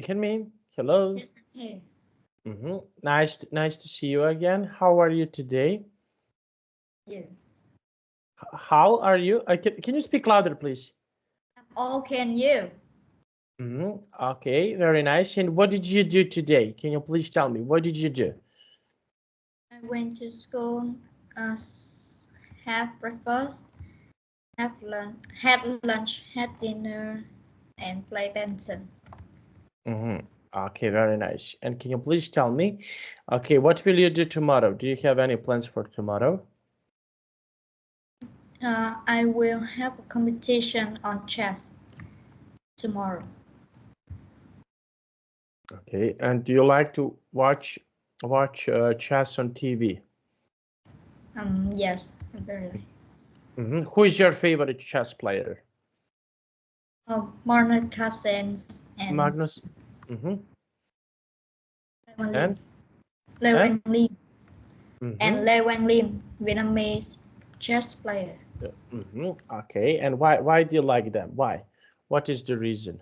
hear me? Hello. Yes, I'm here. Nice to see you again. How are you today? You. How are you? Can you speak louder, please? All can you? Okay, very nice. And what did you do today? Can you please tell me? What did you do? I went to school, have breakfast, had lunch, had dinner, and play badminton. Okay, very nice. And can you please tell me, okay, what will you do tomorrow? Do you have any plans for tomorrow? I will have a competition on chess tomorrow. Okay, and do you like to watch chess on TV? Yes, very like. Who is your favorite chess player? Magnus Carlsen and Magnus. And Lê and Quang Lim and Lê Quang Lim, Vietnamese chess player. Okay, and why do you like them? Why? What is the reason?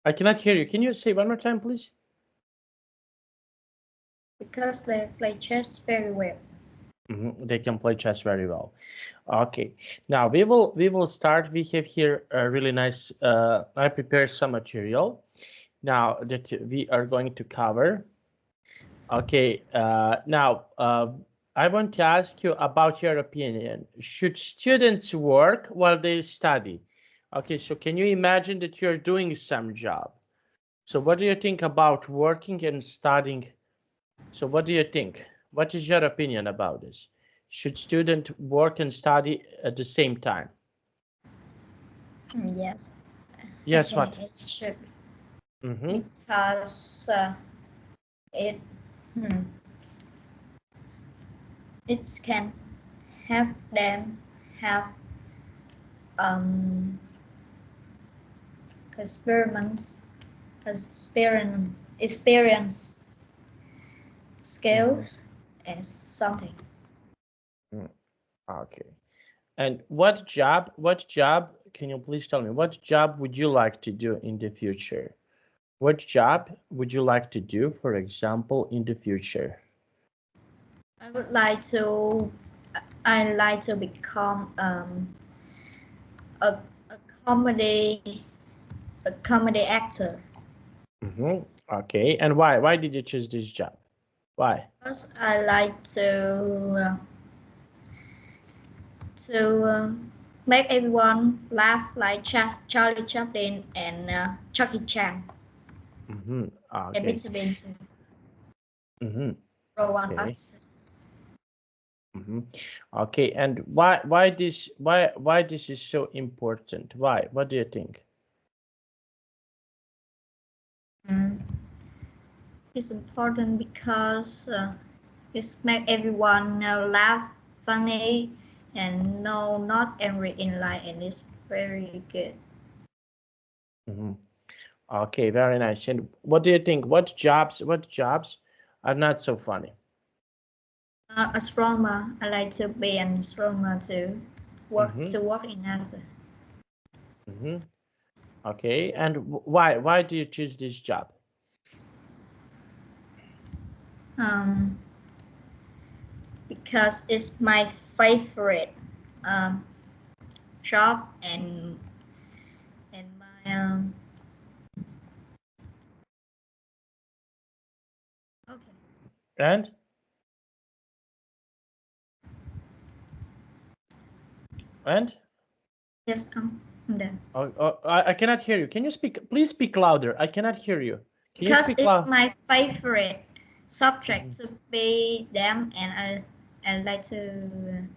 I cannot hear you. Can you say one more time, please? Because they play chess very well. They can play chess very well. Okay, now we will start. We have here a really nice. I prepared some material now that we are going to cover. Okay, now I want to ask you about your opinion. Should students work while they study? Okay, so can you imagine that you're doing some job? So what do you think about working and studying? So what do you think? What is your opinion about this? Should students work and study at the same time? Yes. Yes, I what? think it should. Because it can have them have experiments, experience skills and something. Okay. And what job, can you please tell me, what job would you like to do in the future? What job would you like to do, for example, in the future? I'd like to become a comedy actor. Okay, and why? Why did you choose this job? Why? Because I like to make everyone laugh like Charlie Chaplin and Chucky Chan. Okay. Okay. Okay, and why this is so important? Why? What do you think? It's important because it makes everyone laugh, funny, and not angry in life, and it's very good. Okay, very nice. And what do you think? What jobs are not so funny? Astronomer. I like to be an astronomer to work in NASA. Okay, and why do you choose this job? Because it's my favorite job and my okay. And Yes, I'm done. I cannot hear you. Can you speak? Please speak louder. I cannot hear you. Can you Because speak it's loud? my favorite subject to be them, and I like to.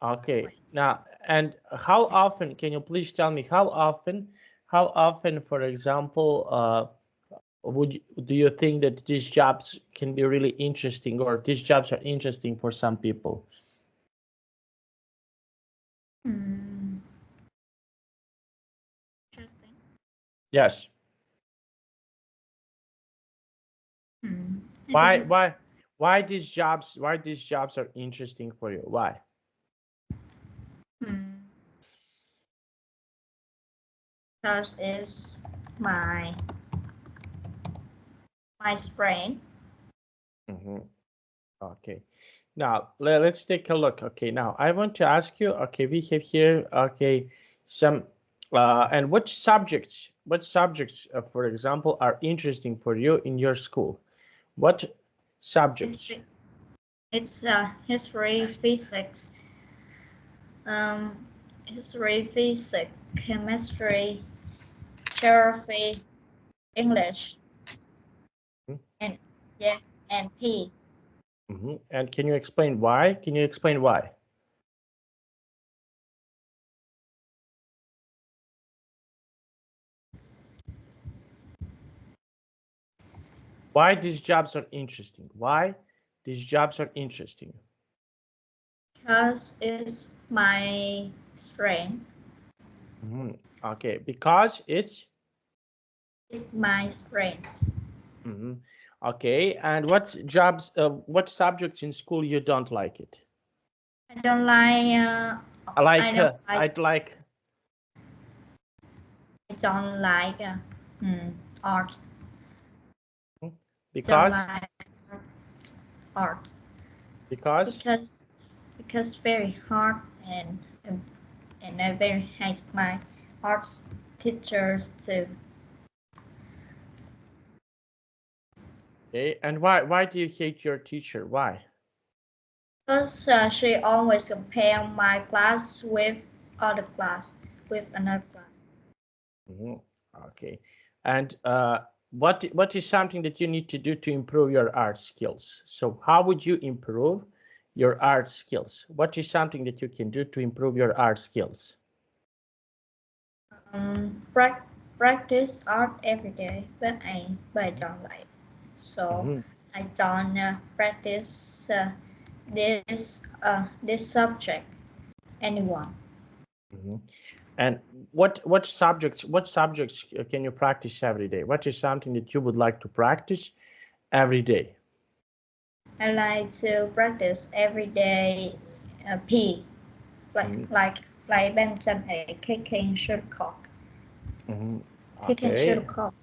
Okay. Now, and how often? Can you please tell me how often? How often, for example, do you think that these jobs can be really interesting, or these jobs are interesting for some people? Interesting. Yes. I think Why Why these jobs are interesting for you? Why? Because it's my strength. Okay. Now let's take a look. Okay, now I want to ask you, okay, we have here, okay, some and which subjects, for example, are interesting for you in your school? What subjects? It's history, physics, chemistry, geography, English, and yeah, and P. And can you explain why? Why these jobs are interesting? Why these jobs are interesting? Because it's my strength. Okay, because it's my strength. Okay, and what subjects in school you don't like it? I don't like. I don't like art. Because Don't like art. because Very hard and I very hate my art teachers too. Okay, and why do you hate your teacher? Why? Because she always compare my class with other class, with another class. Okay, and what is something that you need to do to improve your art skills? So how would you improve your art skills? What is something that you can do to improve your art skills? Practice art every day, but I don't like. So I don't practice this subject anyone. And what subjects can you practice every day? What is something that you would like to practice every day? I like to practice every day P, like badminton, kicking, shuttlecock. Kicking Okay. shuttlecock.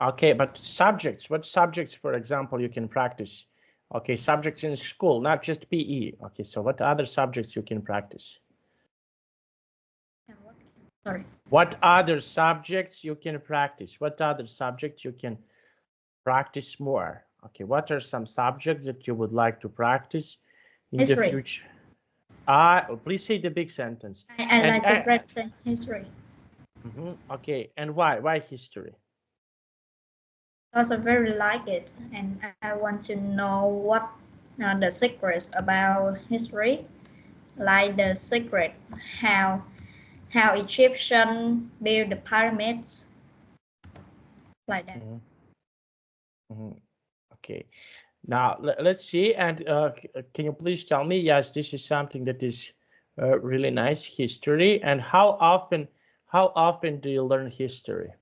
Okay, but subjects, what subjects, for example, you can practice? Okay, subjects in school, not just PE. Okay, so what other subjects you can practice? Sorry. What other subjects you can practice? What other subjects you can practice more? Okay, what are some subjects that you would like to practice in the future? Please say the big sentence. I like to practice history. Okay, and why? Why history? Because I very like it, and I want to know what the secrets about history, like the secret how Egyptian build the pyramids, like that. Okay. Now let's see, and can you please tell me? Yes, this is something that is really nice history. And how often do you learn history?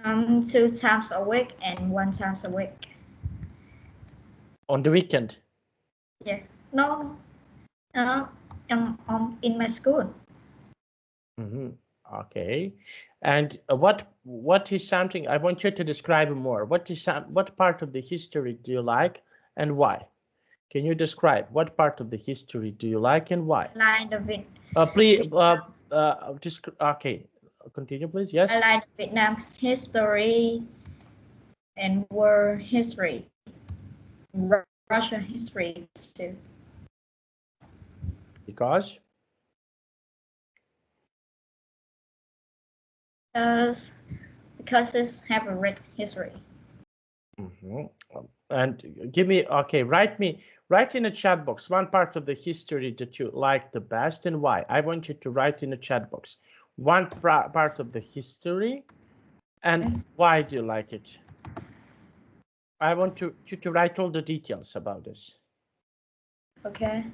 2 times a week and 1 time a week. On the weekend? Yeah. No. In my school. Okay. And what is something I want you to describe more? What part of the history do you like and why? Can you describe what part of the history do you like and why? Like the Viet. Please, just okay. Continue, please. Yes. I like Vietnam history and world history, Russian history too. Because It's have a rich history. And give me, okay, write in the chat box one part of the history that you like the best and why. I want you to write in the chat box one part of the history and why do you like it. I want you to write all the details about this. Okay.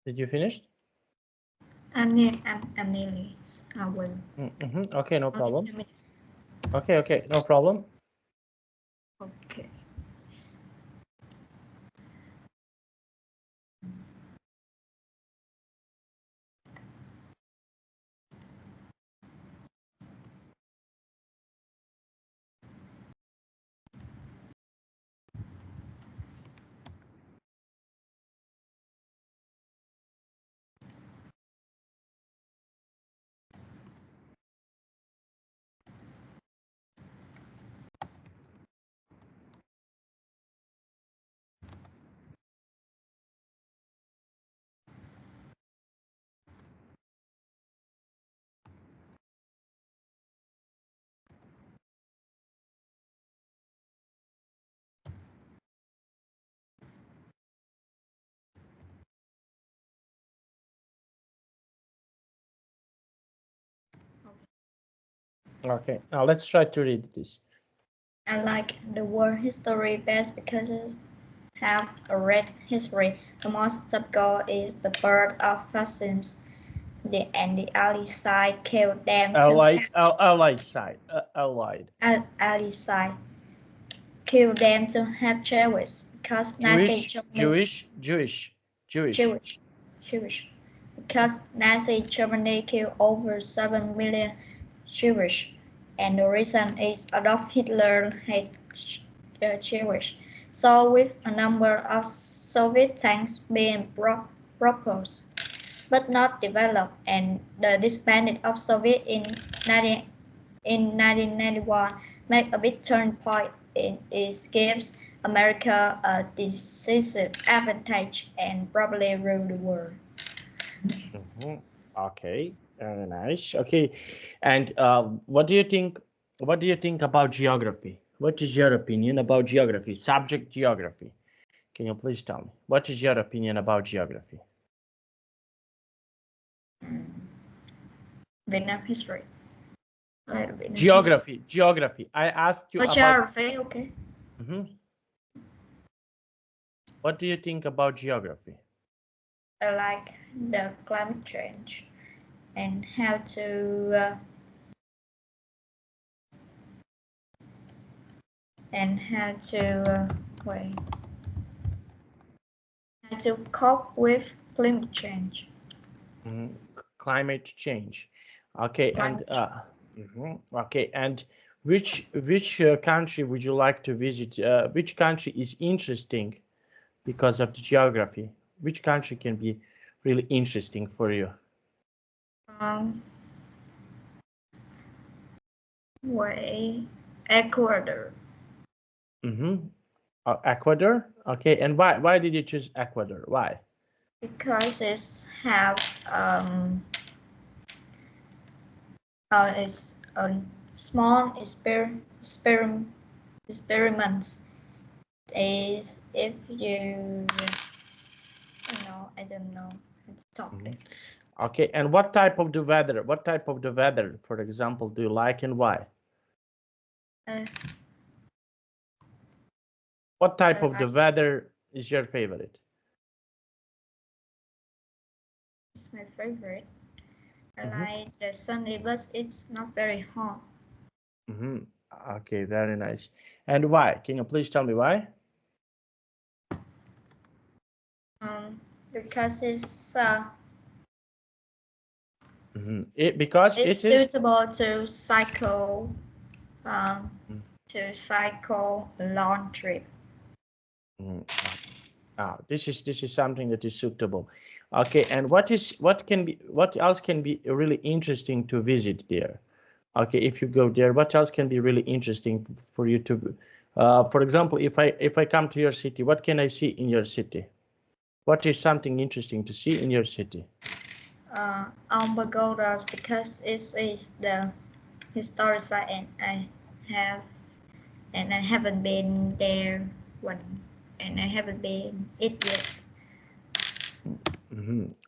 Did you finish? I'm nearly. I will. Okay, no Only problem. 2 minutes. Okay, no problem. Okay. Okay, now let's try to read this. I like the word history best because it have a rich history. The most typical is the birth of fascism. And the ally side killed them Allied side. Allied. ally side killed them to have Jewish because Nazi Germany Jewish. Jewish because Nazi Germany killed over 7 million Jewish, and the reason is Adolf Hitler hates Jewish. So with a number of Soviet tanks being proposed but not developed, and the disbanding of Soviet in 1991 make a big turn point. It gives America a decisive advantage and probably rule the world. Okay, very nice. Okay, and what do you think? What do you think about geography? What is your opinion about geography? Subject geography. Can you please tell me, what is your opinion about geography? Vietnam history. Geography. I asked you about geography. Okay. What do you think about geography? I like the climate change and how to how to cope with climate change. Climate change. Okay, okay, and which country would you like to visit? Which country is interesting because of the geography? Which country can be really interesting for you? Ecuador. Ecuador. Okay, and why did you choose Ecuador? Why? Because it's small experiments. Is if you I don't know how to talk it. Okay, and what type of the weather? What type of the weather, for example, do you like and why? What type of the weather is your favorite? It's my favorite. I like the sunny, but it's not very hot. Okay, very nice. And why? Can you please tell me why? Because it's because it's it is suitable to cycle a long trip. This is something that is suitable. Okay, and what else can be really interesting to visit there? Okay, if you go there, what else can be really interesting for you to for example, if I come to your city, what can I see in your city? What is something interesting to see in your city? Pagodas, because it is the historic site, and I haven't been there and I haven't been it yet.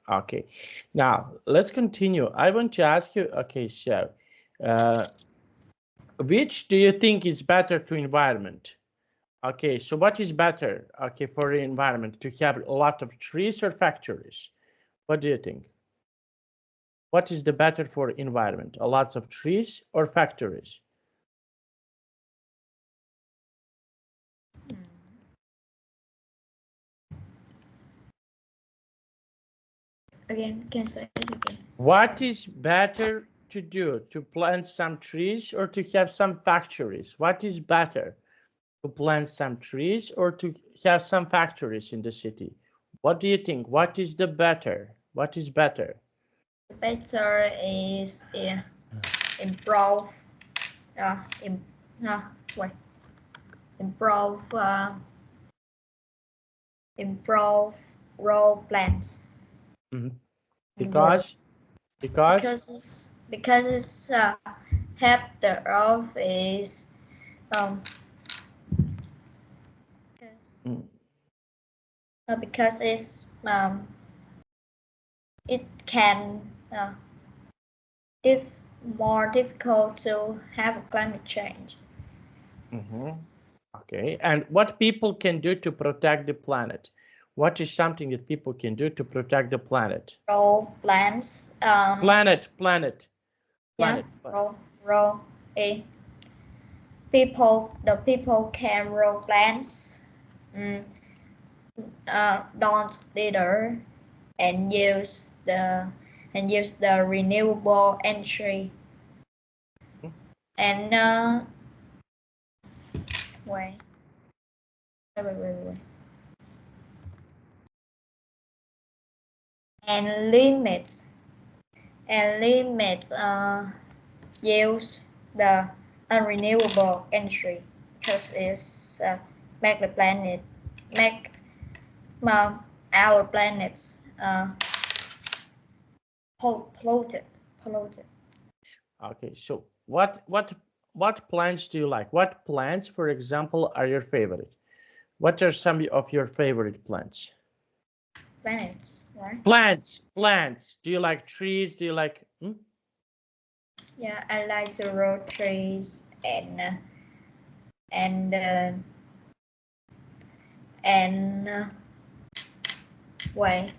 Okay, now let's continue. I want to ask you, okay, so which do you think is better to environment? Okay, so what is better, okay, for the environment, to have a lot of trees or factories? What do you think? What is the better for environment, a lots of trees or factories? Again, can I say it again? What is better to do, to plant some trees or to have some factories? What is better, to plant some trees or to have some factories in the city? What do you think? What is the better? What is better? Better is improve improve raw plants. Because it's half the earth is because it can if more difficult to have climate change. Okay, and what people can do to protect the planet? What is something that people can do to protect the planet? Grow plants. Planet. Yeah, grow people can grow plants. Don't litter and use the renewable energy. And wait. And limit use the unrenewable energy, because it's make our planet polluted. Okay, so what plants do you like? What plants, for example, are your favorite? What are some of your favorite plants? Planets, right? Plants. Do you like trees? Do you like? Yeah, I like to grow trees and wait,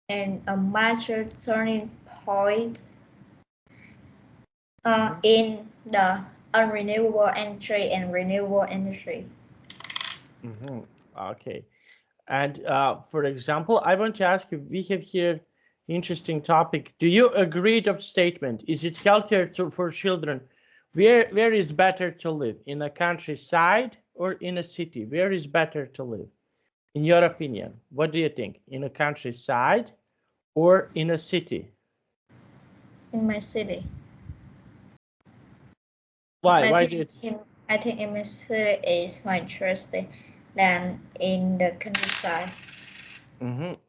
and a major turning point in the unrenewable energy and renewable energy. Okay. And for example, I want to ask you, we have here interesting topic. Do you agree to the statement? Is it healthier for children? Where is better to live? In a countryside or in a city? Where is better to live? In your opinion, what do you think? In a countryside or in a city? In my city. Why? I think in my city is more interesting than in the countryside.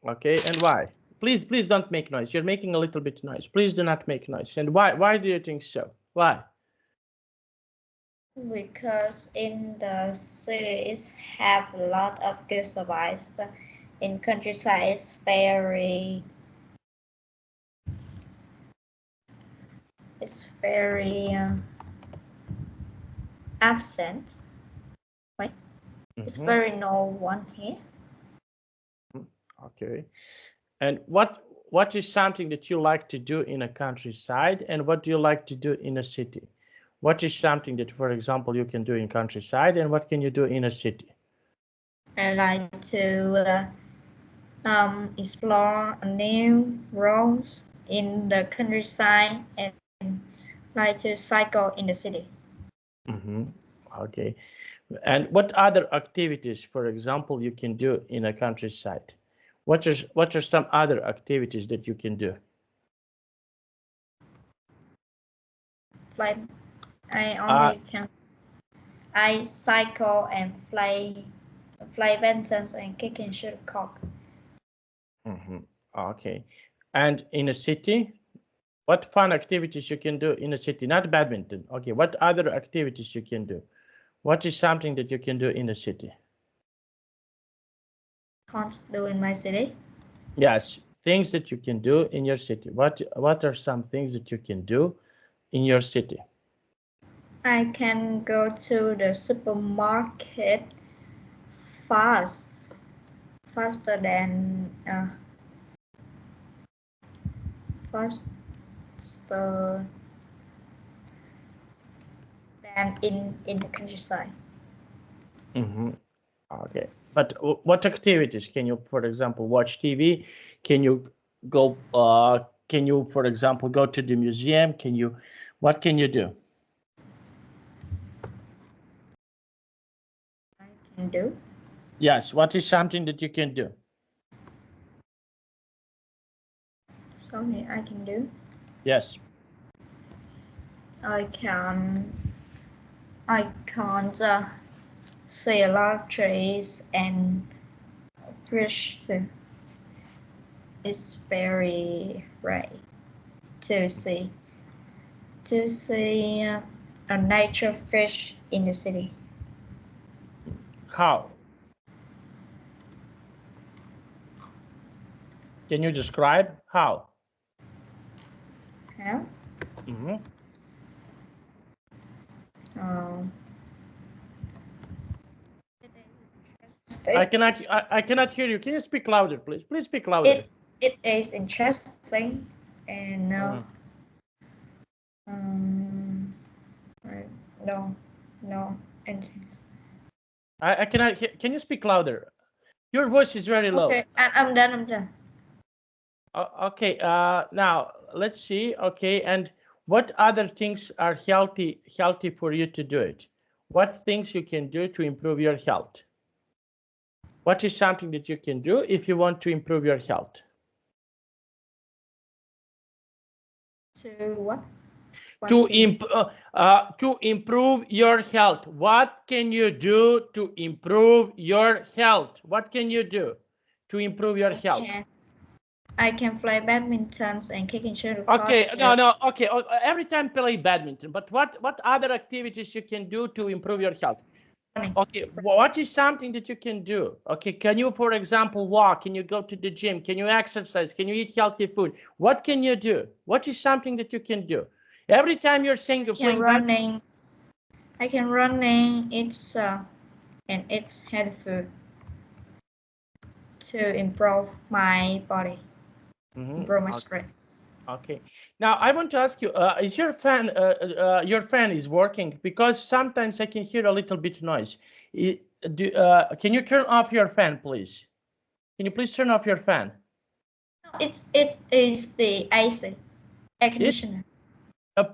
Okay, and why? Please don't make noise. You're making a little bit noise. Please do not make noise. And why? Why do you think so? Why? Because in the cities have a lot of good service, but in countryside it's very absent. Right? It's very no one here. Okay. And what is something that you like to do in a countryside, and what do you like to do in a city? What is something that, for example, you can do in countryside, and what can you do in a city? I like to explore new roads in the countryside and like to cycle in the city. Okay. And what other activities, for example, you can do in a countryside? What are some other activities that you can do? Like I cycle and play badminton and kick and shuttlecock. Okay. And in a city, what fun activities you can do in a city? Not badminton. Okay. What other activities you can do? What is something that you can do in a city? Can't do in my city. Yes, things that you can do in your city. What are some things that you can do in your city? I can go to the supermarket faster than in the countryside. Okay, but what activities can you, for example, watch TV? Can you go? Can you, for example, go to the museum? What can you do? I can do. Yes, what is something that you can do? Something I can do. Yes. I can't see a lot of trees and fish. It's very rare to see a nature fish in the city. How? Can you describe how? How? I cannot hear you. Can you speak louder, please? Please speak louder. It is interesting and no anything. I cannot hear. Can you speak louder? Your voice is very low. Okay, I'm done. Okay, now let's see. Okay, and what other things are healthy for you to do it? What things you can do to improve your health? What is something that you can do if you want to improve your health? To what? To improve your health. What can you do to improve your health? What can you do to improve your health? I can play badminton and kicking shuttlecock. Okay, no. Okay, every time play badminton. But what other activities you can do to improve your health? Okay, what is something that you can do? Okay, can you, for example, walk? Can you go to the gym? Can you exercise? Can you eat healthy food? What can you do? What is something that you can do? Every time you're saying you're playing running. I can running. It's and it's healthy food to improve my body, improve my strength. Okay. Now I want to ask you: is your fan? Your fan is working? Because sometimes I can hear a little bit noise. Can you turn off your fan, please? Can you please turn off your fan? It is the AC, air conditioner.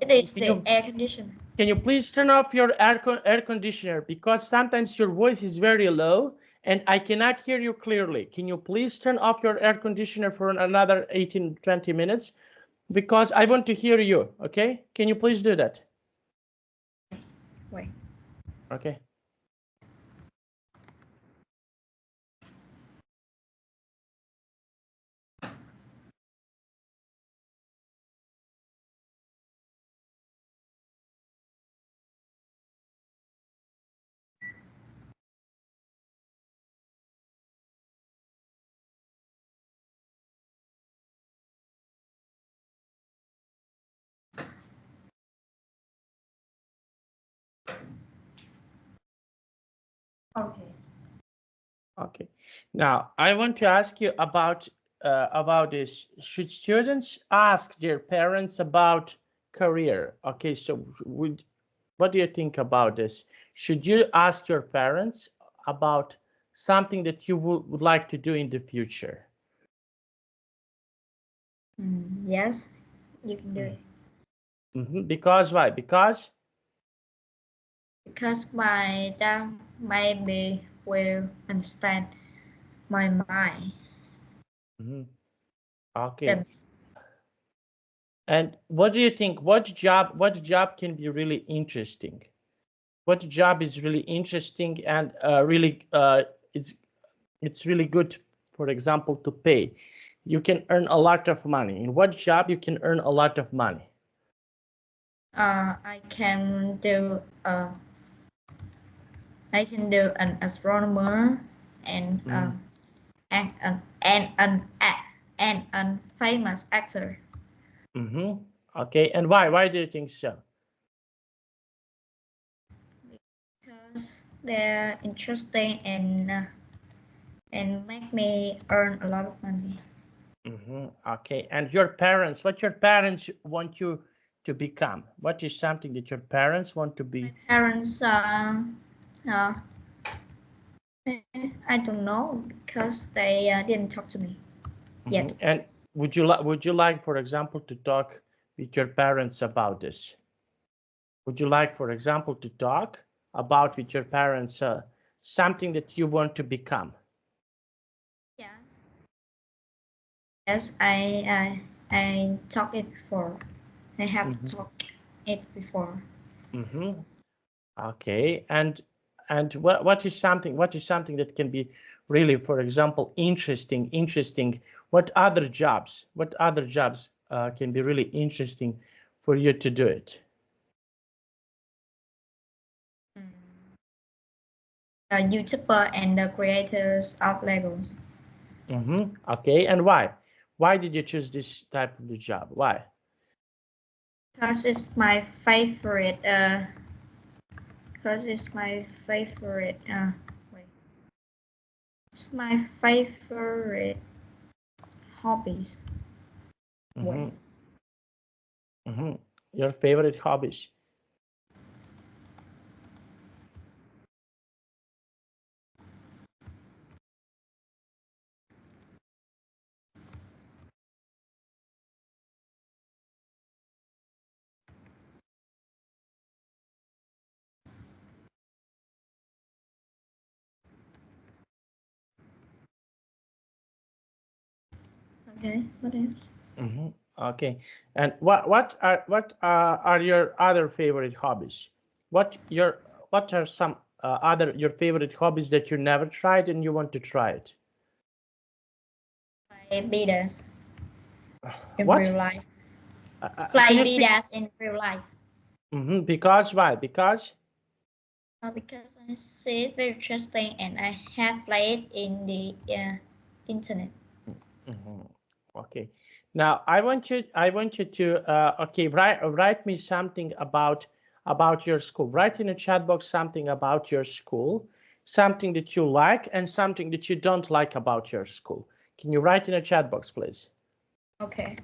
It is the air conditioner. Can you please turn off your air conditioner? Because sometimes your voice is very low and I cannot hear you clearly. Can you please turn off your air conditioner for another 18-20 minutes? Because I want to hear you, okay? Can you please do that? Wait. Okay. Okay. Okay. Now I want to ask you about this. Should students ask their parents about career? Okay, so what do you think about this? Should you ask your parents about something that you would like to do in the future? Yes, you can do it. Because why? Because my dad maybe will understand my mind. Okay. And what do you think? What job can be really interesting? What job is really interesting and really it's really good, for example, to pay? You can earn a lot of money. In what job you can earn a lot of money? I can do an astronomer and an famous actor. Okay, and why? Why do you think so? Because they're interesting and make me earn a lot of money. Okay, and your parents, what your parents want you to become? What is something that your parents want to be? My parents, I don't know because they didn't talk to me yet. And would you like, for example, to talk with your parents about this? Would you like, for example, to talk about with your parents something that you want to become? Yes. Yes, I talked it before. I have talked it before. Okay, and what is something that can be really, for example, interesting? What other jobs can be really interesting for you to do it? The YouTuber and the creators of Legos. Okay, and why? Why did you choose this type of the job? Why? Because it's my favorite. Because it's my favorite. Wait. It's my favorite hobbies. Your favorite hobbies? Okay, what else? Okay, and what are your other favorite hobbies? What are some other your favorite hobbies that you never tried and you want to try it? Play beaters in What? real life. Can Play you speak? beaters in real life. Because why? Because Because I see it very interesting and I have played in the internet. Mhm. Okay. Now I want you to okay, write me something about your school. Write in a chat box something about your school, something that you like and something that you don't like about your school. Can you write in a chat box, please? Okay.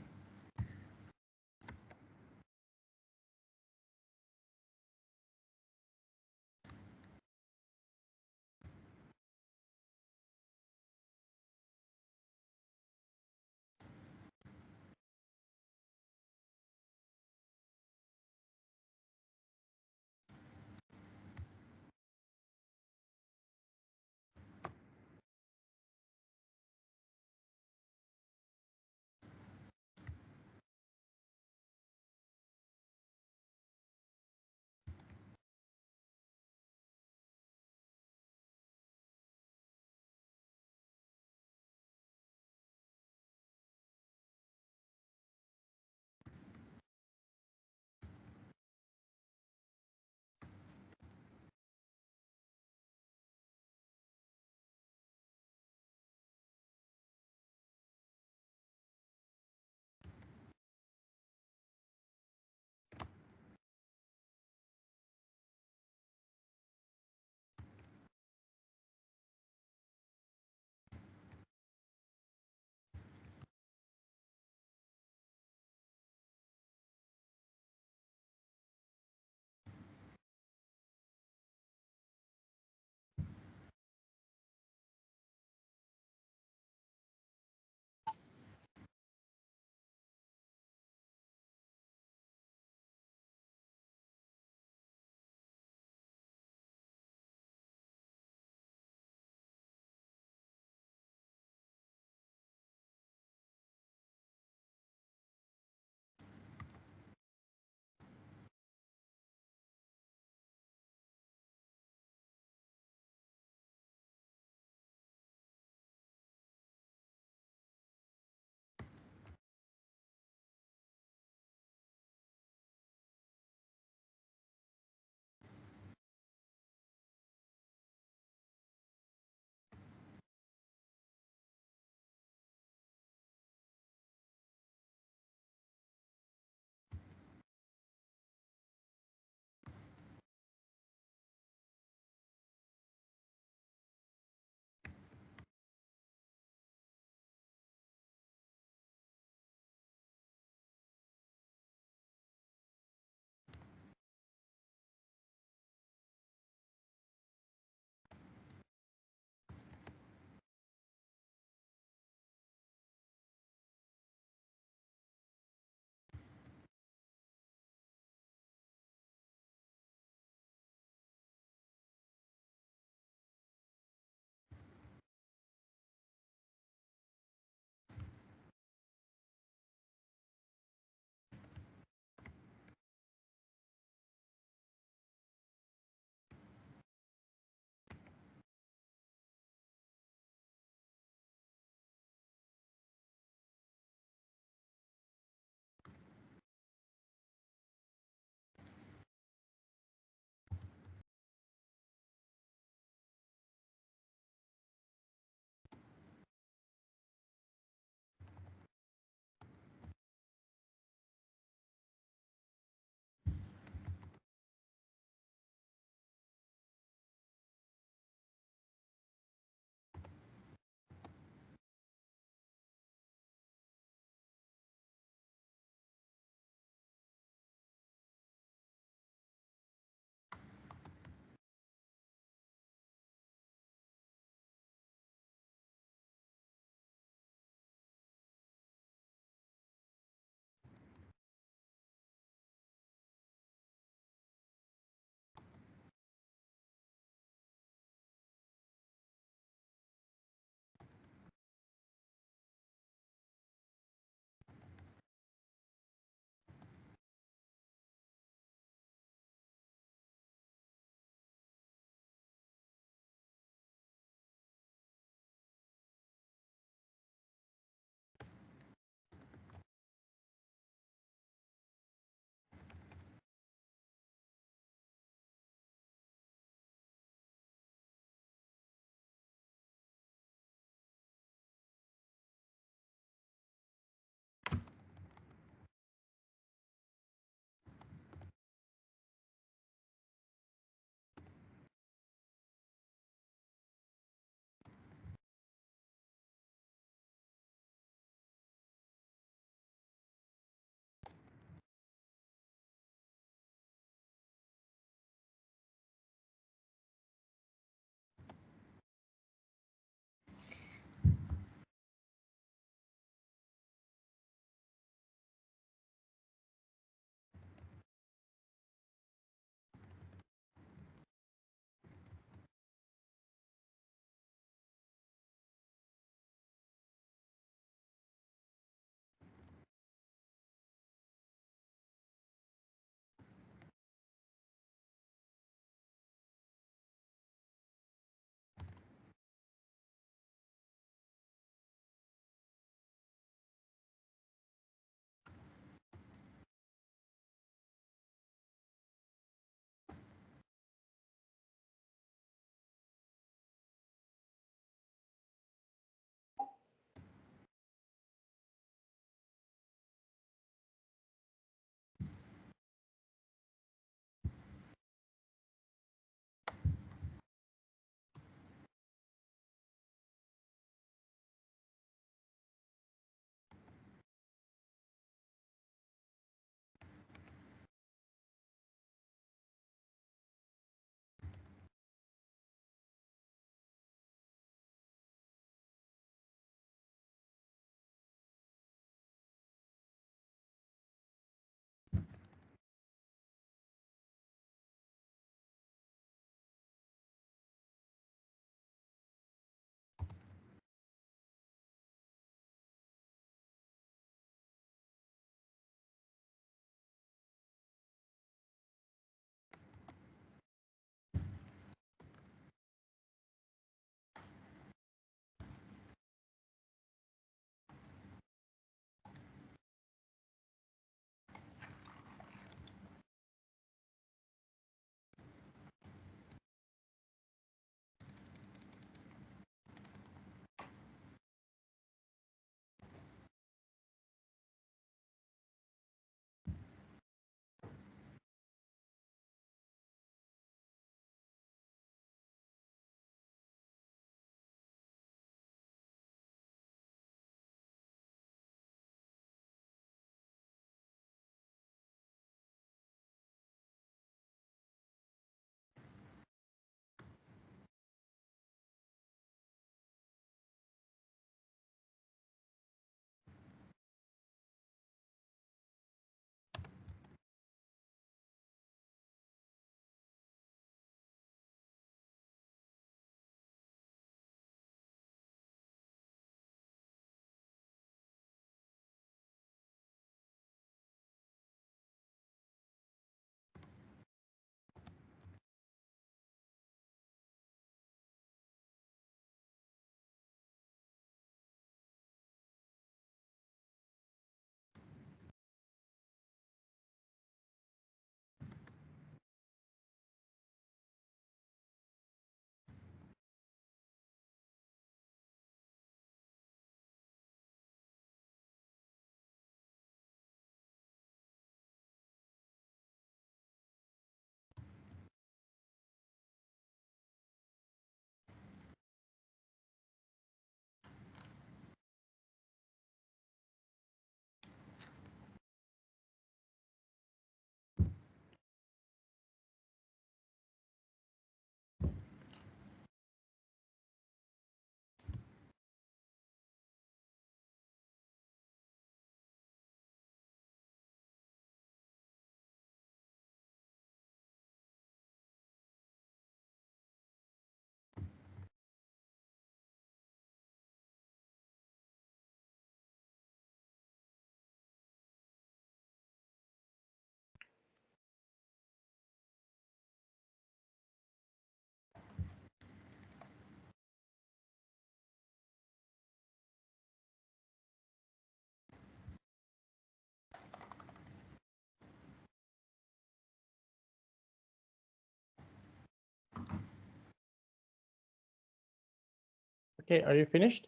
Okay, are you finished?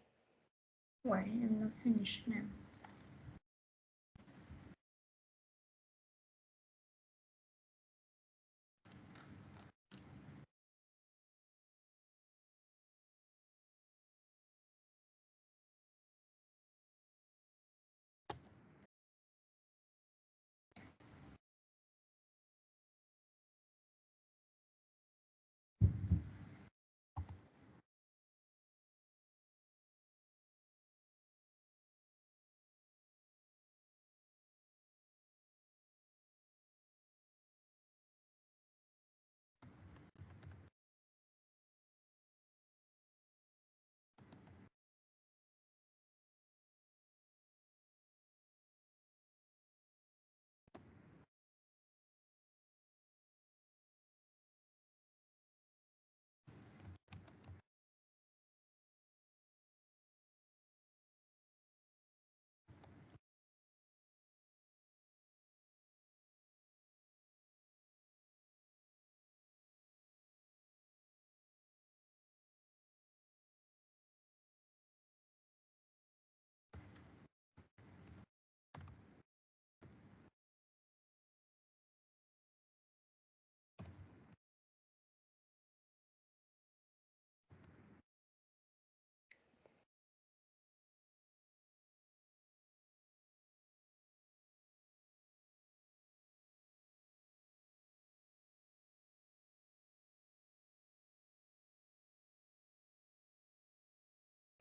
Wait, I'm not finished now.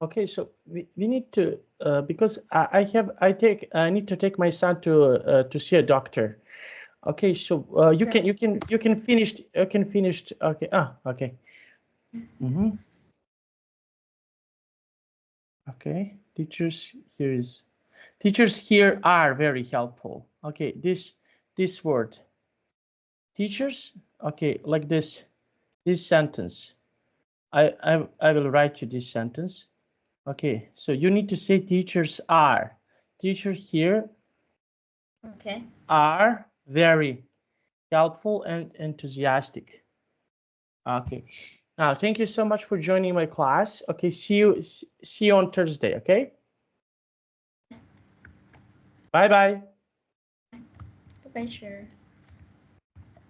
Okay, so we need to because I need to take my son to see a doctor. Okay, so Okay. you can finish. Okay, okay. Mm-hmm. Okay, teachers here are very helpful. Okay, this word teachers. Okay, like this sentence. I will write you this sentence. Okay, so you need to say teachers are. Teachers here Okay. are very helpful and enthusiastic. Okay. Now, thank you so much for joining my class. Okay, see you on Thursday, okay? Bye-bye. Bye, sure.